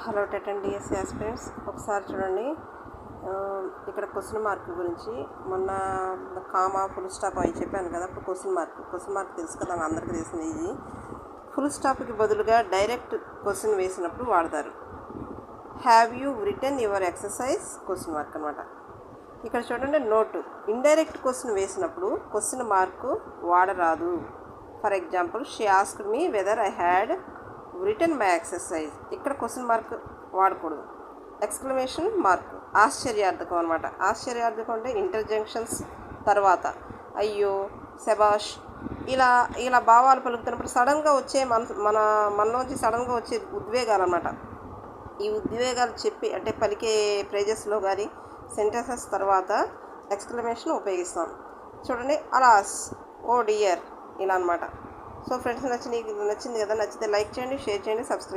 Hello TET DSC aspirants, ఒకసారి చూడండి. ఇక్కడ క్వశ్చన్ మార్క్ గురించి మొన్న కామా ఫుల్ స్టాప్ అవి చెప్పాను కదా. ఇప్పుడు క్వశ్చన్ మార్క్ తెలుసు కదా, అందరికీ తెలిసింది. ఇది ఫుల్ స్టాప్కి బదులుగా డైరెక్ట్ క్వశ్చన్ వేసినప్పుడు వాడతారు. Have you return your exercise question mark అనమాట. ఇక్కడ చూడండి, నోటు ఇండైరెక్ట్ క్వశ్చన్ వేసినప్పుడు క్వశ్చన్ మార్క్ వాడరాదు. For example, she asked me whether I had return my exercise. ఇక్కడ క్వశ్చన్ మార్క్ వాడకూడదు. ఎక్స్క్లమేషన్ మార్క్ ఆశ్చర్యార్థకం అనమాట. ఆశ్చర్యార్థకం అంటే ఇంటర్జంక్షన్స్ తర్వాత అయ్యో, శబాష్ ఇలా ఇలా భావాలు పలుకుతున్నప్పుడు సడన్గా వచ్చే మనలోంచి సడన్గా వచ్చే ఉద్వేగాలు అనమాట. ఈ ఉద్వేగాలు చెప్పి అంటే పలికే ఫ్రేజెస్లో కానీ సెంటెన్సెస్ తర్వాత ఎక్స్క్లమేషన్ ఉపయోగిస్తాం. చూడండి, అలాస్, ఓ డియర్, ఇలా అనమాట. సో ఫ్రెండ్స్, నచ్చింది కదా. నచ్చితే లైక్ చేయండి, షేర్ చేయండి, సబ్స్క్రైబ్